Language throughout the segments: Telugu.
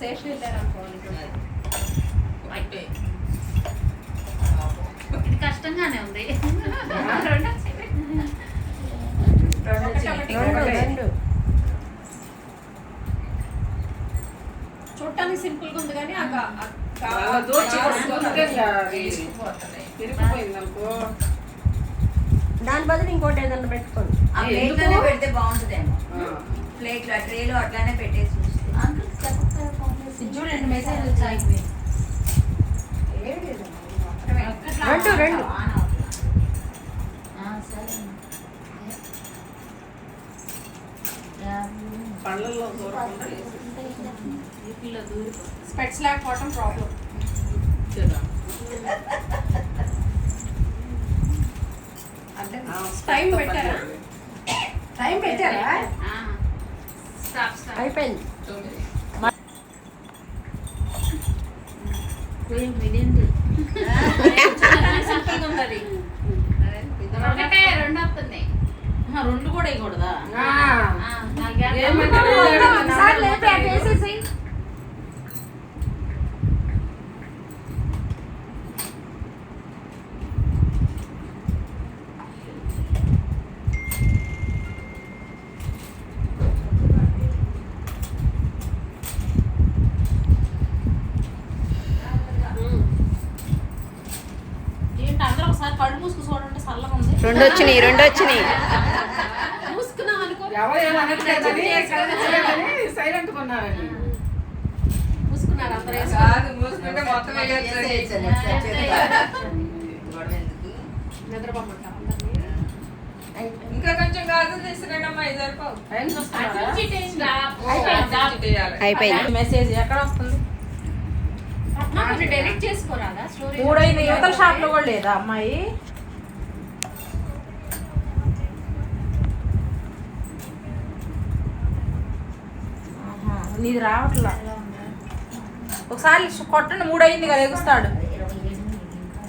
శేషం వెళ్ళారనుకోండి. ఇది కష్టంగానే ఉంది. చూడటానికి సింపుల్ గా ఉంది కానీ దాని బదులు ఇంకోటి ఏదన్నా పెట్టుకోండి. పెడితే బాగుంటుందేమో. ప్లేట్ ట్రేలో అట్లానే పెట్టేసి చూడండి మెసేజ్ వచ్చాయి. రెండు స్పెట్స్ లేకపోవటం ప్రాబ్లం. టైం పెట్టారా? అయిపోయింది. రెండు వస్తున్నాయి. రెండు కూడా వేయకూడదా? అందరూ ఒకసారి కళ్ళు మూసుకు చూడండి. చల్లగా ఉంది. రెండు వచ్చినాయి. మూసుకున్నాం అనుకో. సైలెంట్ కొన్నారని మూసుకున్నారు అందరూ. నిద్రపోమంటాం ఇంకా కొంచెం గాజులు తీసుకురాడమ్మా. ఇది సరిపోవు. అయిపోయింది. మెసేజ్ ఎక్కడ వస్తుంది? డెలీట్ చేసుకోరాదా? స్టోరీ 3 యువతల షాప్ లో కూడా లేదా అమ్మాయి? నీది రావట్లా. ఒకసారి కొట్టండి. 3 అయింది కదా, ఎగుస్తాడు.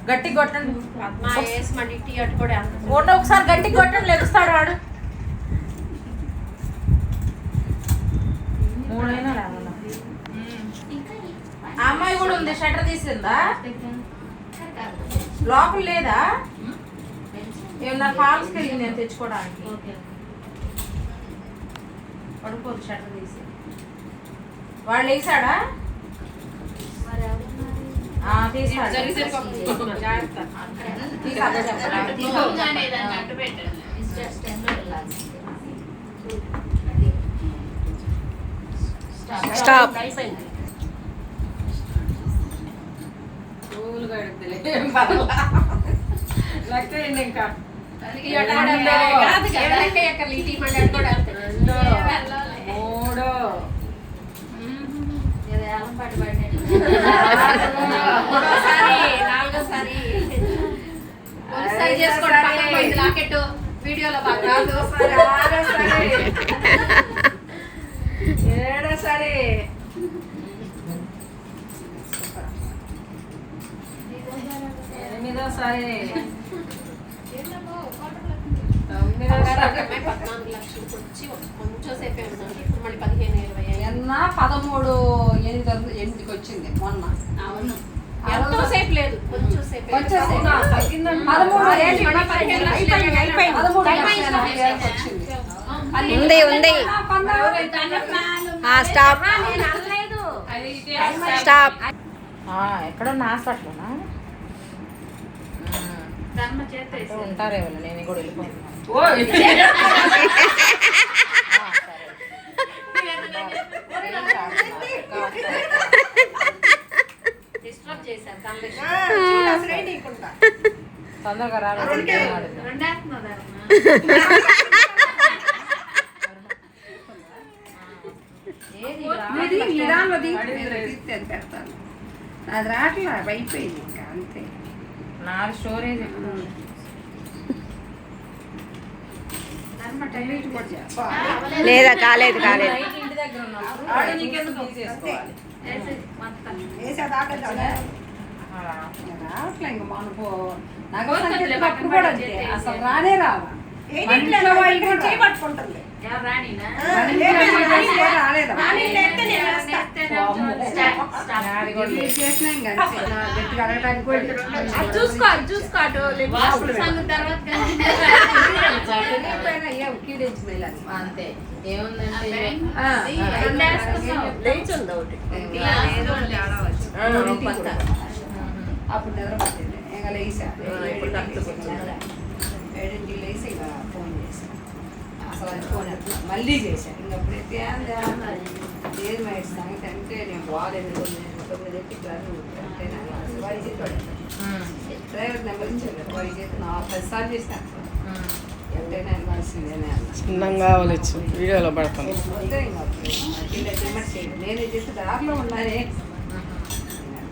గట్టిగా కొట్టండి. ఒకసారి గట్టిగా కొట్టండి, లెగుస్తాడు వాడు. 3 అయినా రావాలా? ఆ అమ్మాయి కూడా ఉంది. షట్టర్ తీసిందా? లోపల లేదా? ఏమన్నా ఫాల్స్కి వెళ్ళింది నేను తెచ్చుకోవడానికి. పడుకోదు షట్టర్ తీసి. వాళ్ళు వేసాడా? తీసాడు. స్టాప్. ఇంకా వీడియోలో సరే. ఎనిమిదోసారి 14 లక్షలకు వచ్చి కొంచెం సేపే ఉన్నాను. ఇప్పుడు మళ్ళీ 15-20 8కి వచ్చింది మొన్న. అవును, ఎంతో సేపు లేదు, కొంచెం సేపు. ఉంది. స్టాప్. స్టాప్. ఎక్కడున్న హాస్పిటల్నా ఉంటారేమో. నేను కూడా వెళ్ళిపోతున్నా. తొందరగా రావాలి. అది రాట్లా, అయిపోయింది ఇంకా అంతే. నా స్టోరేజ్ లేదా? కాలేదు. ఇంటి దగ్గర ఉన్నప్పుడు తీసేసుకోవాలి. రావట్లే ఇంకా మనకు నగలు కూడా అంతే, అసలు రానే రావా. పట్టుకుంటుంది. అది కూడా లేదు. చేసినా ఇంకా అంతే. నా గట్టిగా అడగడానికి కూడా లేదు. అది చూసుకో అటు వాస్తు సంగతి తర్వాత పైన అయ్యా కీడేజ్ మేలని. అంతే ఏముందంటే లేచుంది ఒకటి అప్పుడు నిద్ర పట్టింది ఇంకా లేసా ఇప్పుడు డాక్టర్ ఏడింటికి లేసి ఇక ఫోన్ చేశాను. అసలు అది ఫోన్ ఎత్తున్నా. మళ్ళీ చేశాను ఇంక అప్పుడు ఎత్తే ఏది మా సంగతి అంటే నేను బాగాలేదు 9 అంటే వాడి చేతి డ్రైవర్ నెంబర్ ఇచ్చారు వాడి చేతి 10 సార్లు చేసినా ఎంతైనా ఇవ్వాల్సిందేనే చిన్నంగా కావాలచ్చు వీడియోలో పడతాను. నేనే చేసి దారిలో ఉన్నానే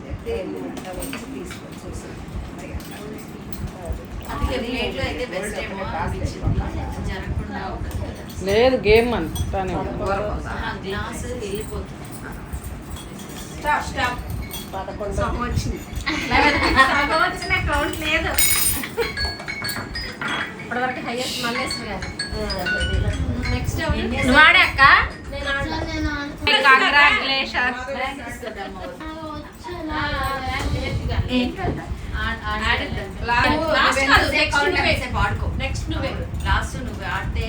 చెప్తే వచ్చి తీసుకొని చూసి లేదు గేమ్ అంతానే వచ్చింది కౌంట్ లేదు ఇప్పటివరకు హైయెస్ట్ మల్లేశ్వరి గారు. నెక్స్ట్ వాడే అక్క నేను కంగ్రాచులేషన్స్. నెక్స్ట్ నువ్వే లాస్ట్ నువ్వే ఆడితే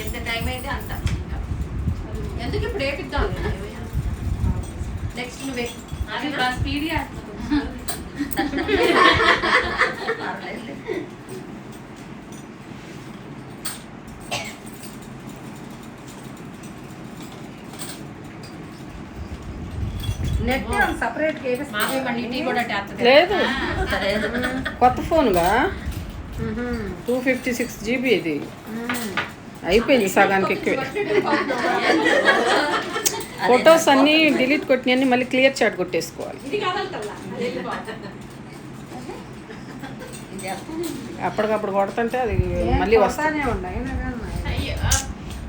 ఎంత టైం అయితే అంత ఎందుకు ఇప్పుడు వేపిద్దాం నెక్స్ట్ నువ్వే స్పీడ్ నెట్ సపరేట్ టీ కూడా ట్యాప్ లేదు కొత్త ఫోన్గా 256 GB ఇది అయిపోయింది సగానికి ఎక్కువ. ఫొటోస్ అన్నీ డిలీట్ కొట్టినవన్నీ మళ్ళీ క్లియర్ చాట్ కొట్టేసుకోవాలి. అప్పటికప్పుడు కొడుతుంటే అది మళ్ళీ వస్తుంది.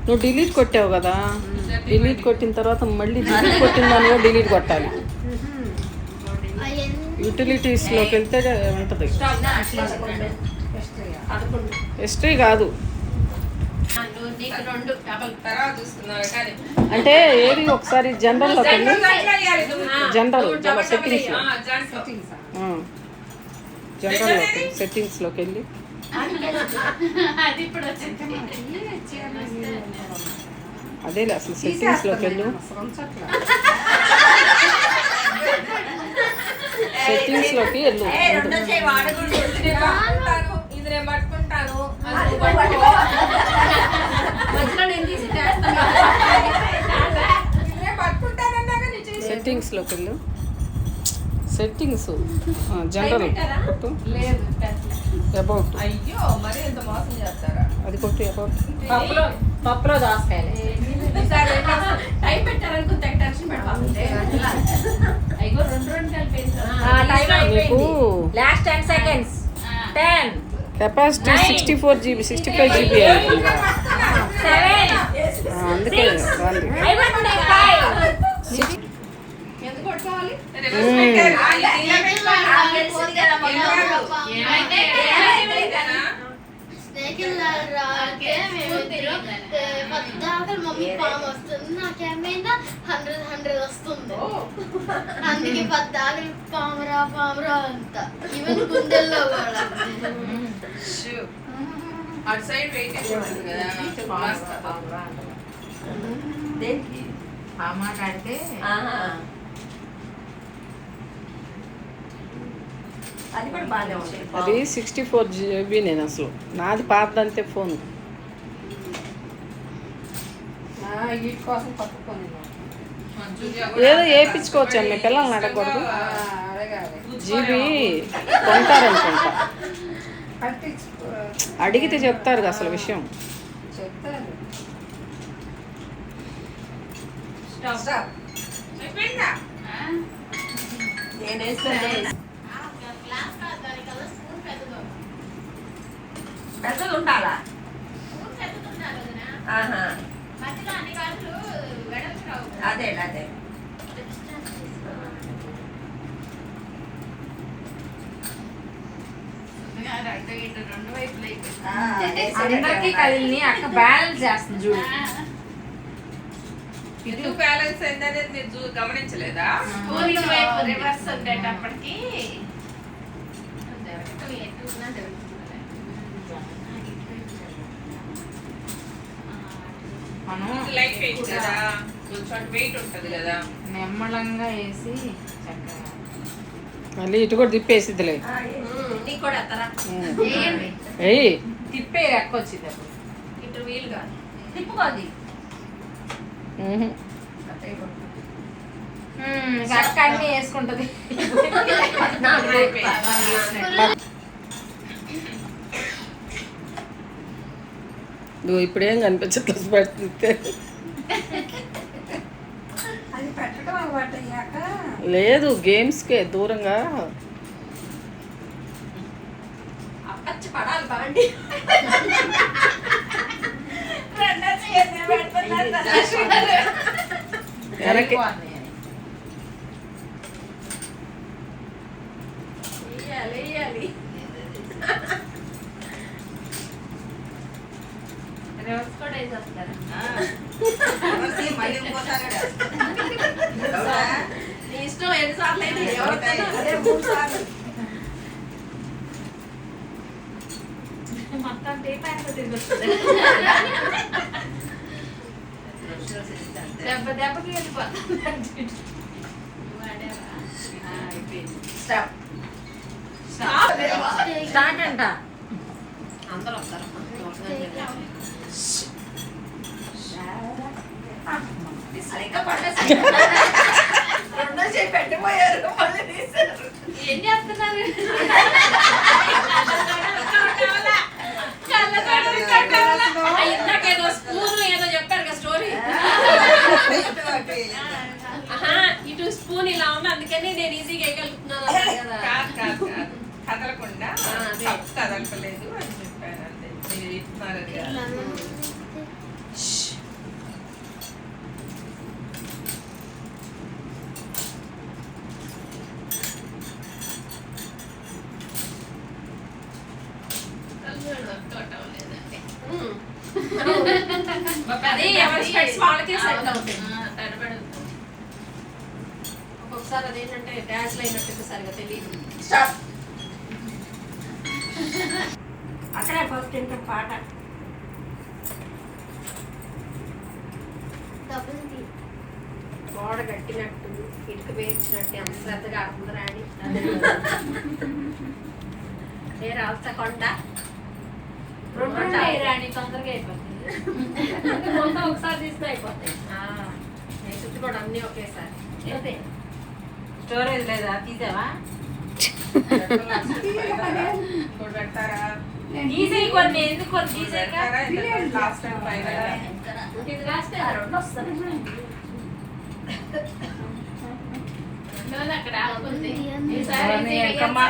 నువ్వు డిలీట్ కొట్టావు కదా, డిలీట్ కొట్టిన తర్వాత మళ్ళీ డిలీట్ కొట్టిన దాన్ని కూడా డిలీట్ కొట్టాలి. యూటిలిటీస్లోకి వెళ్తే ఉంటుంది. హిస్టరీ కాదు అంటే ఏది ఒకసారి జనరల్లోకి వెళ్ళి జనరల్ సెట్టింగ్స్లో జనరల్లోకి సెట్టింగ్స్లోకి వెళ్ళి అదేలే అసలు సెట్టింగ్స్లోకి వెళ్ళు. సెట్టింగ్స్లోకి వెళ్ళు. సెట్టింగ్స్లోకి వెళ్ళు. సెట్టింగ్స్ జనరల్ కొట్టు. అబౌట్ అయ్యో మరి ఎంత మోసం చేస్తారా? అది కొట్టు. అబౌట్ పప్పులో దోసకాయలు టైం పెట్టారనుకో టెన్షన్ పెడతాంటే అయ్యో 2 కలిపేసి టైం అయిపోయింది. నీకు last 10 seconds 10 capacity 64 GB 65 GB అయింది. 7 అందుకే రాంది. అయిపోయింది 5 ఎందుకు కొట్టుకోవాలి మమ్మీ పాము వస్తుంది నాకేమైనా 100 వస్తుంది అందుకే పద్దాకలు పామురా అంత ఈవెన్ గుండెల్లో కూడా అటు సైడ్ వెయిట్ కదా దేనికి ఆ మాట ఆడితే అది కూడా బాగానే ఉంది అది 64 GB నేను అసలు నాది పాతదంతే ఫోన్. వీటి కోసం పట్టుకొని ఏదో వేయించుకోవచ్చు అమ్మ, పిల్లల్ని అడగకూడదు. జీబీ కొంటారనుకుంటా, అడిగితే చెప్తారు అసలు విషయం. చెప్తారు. పెద్దలు ఉండాలా అదే అదే అందరికి కలిని అక్క బ్యాలెన్స్ చేస్తుంది చూడు. ఎందుకు బ్యాలెన్స్ అయిందనేది మీరు గమనించలేదా? స్పూన్ ఇటువైపు రివర్స్ ఉండేటప్పటికి మనం లైట్ వెయిట్ కదా, కొంచెం వెయిట్ ఉంటుంది కదా, నిమ్మలంగా వేసి చక్కగా మళ్ళీ ఇటు కూడా తిప్పేసిద్దిలే. నీకు కూడా ఎత్తరా ఏయ్ తిప్పే ఎక్కొచ్చింది అప్పుడు ఇటు వీలుగా తిప్పుకోది మ్మ్. అక్క అన్నీ వేసుకుంటది. ఇదిగో ఇప్పుడేం కనిపించట్లేదు పెడితే. అది పెట్టడం అలవాటు అయ్యాక లేదు గేమ్స్కే దూరంగా. అప్పచ్చి పడాలి బాండి వెనక్కి వేయాలి రివర్స్ కూడా వేసేస్తారా మళ్ళీ ఇంకోసారి నీ ఇష్టం ఎన్నిసార్లు అయినా అదే 3 సార్లు మొత్తం టీపాకు తిరుగుతుంది దెబ్బకి వెళ్ళిపోతుంది స్టాప్ స్టార్ట్ అంట అందరూ వస్తారు సరిగ్గా పట్టేసి రెండో చేయి పెట్టిపోయారు మళ్ళీ తీశారు. ఏం చేస్తున్నారు ఇందాకేదో స్పూన్ ఏదో చెప్పారు కదా స్టోరీ ఇటు స్పూన్ ఇలా ఉంది అందుకని నేను ఈజీగా వేయగలుగుతున్నాను అన్నారు కదా కాదు కాదు కాదు, కదలకుండా అదే. కప్పు కదలకలేదు అని చెప్పాను అంతే. మీరు ఇస్తున్నారు కదా. అది ఎవరి స్పెట్స్ వాళ్ళకే సెట్ అవుతుంది ఒక్కొక్కసారి అదేంటంటే డాన్స్ అయినట్టు సరిగా తెలియదు స్టాప్ అక్కడే ఫస్ట్ ఇంకా పాట గోడ కట్టినట్టు ఇటుక పేర్చినట్టు ఎంత శ్రద్ధగా ఆడుతుంది రాణి ఏ రాస్తా కొండ రెండు రాణి తొందరగా అయిపోతుంది. మొత్తం ఒకసారి తీస్తే అయిపోతాయి నేను చుట్టూ కూడా అన్నీ ఒకేసారి అంతే. స్టోరేజ్ లేదా తీసావా? ఇంకోటి పెడతారా? తీసేయి కొన్ని, ఎందుకు కొన్ని తీసేయక పెడతారా? ఇంత లాస్ట్ టైం ఫైనల్ ఇది లాస్ట్ రెండు వస్తాయి అక్కడ ఆడుకుంది ఈసారి అవన్నీ ఈజీగా ఎక్కమ్మా.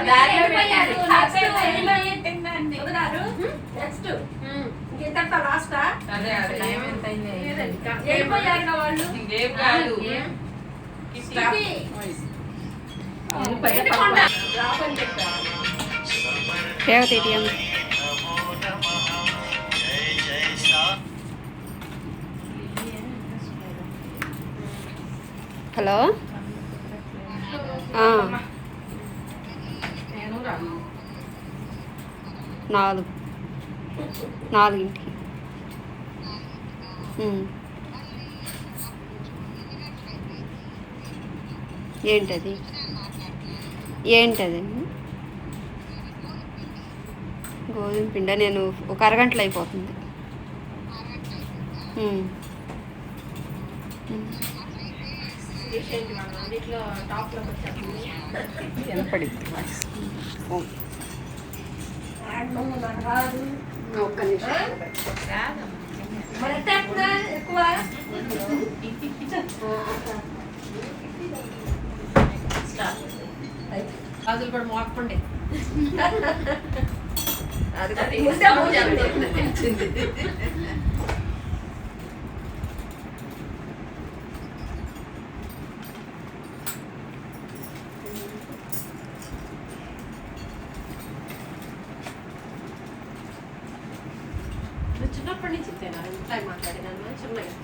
దారిలో పెట్టారు. వదిలారు. నెక్స్ట్ ఇంకెంత లాస్టా అదే అదే టైం ఎంత అయింది? వెళ్ళిపోయారు కదా వాళ్ళు ఇంకేం కాదు. స్టాప్. బయటకొండ రాబని చెప్పారు రేవతి ఏటీఎం. హలో నేను రాను 4:04 ఏంటది గోధుమ పిండ నేను ఒక అరగంటలో అయిపోతుంది. అన్నిట్లో టాప్ లోకి వచ్చేస్తుంది వినపడింది. ఒక్క నిమిషం. మరి ఎంత ఎప్పుడా ఎక్కువ గాజులు కూడా మోకండి అది ముందే తెలిసింది చిన్నప్పటి నుంచి తినాలి ఎంత మాట్లాడినాను చిన్నగా.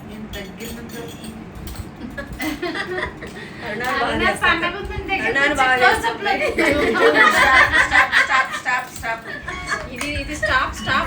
నేను దగ్గర నుంచి ఇది స్టాప్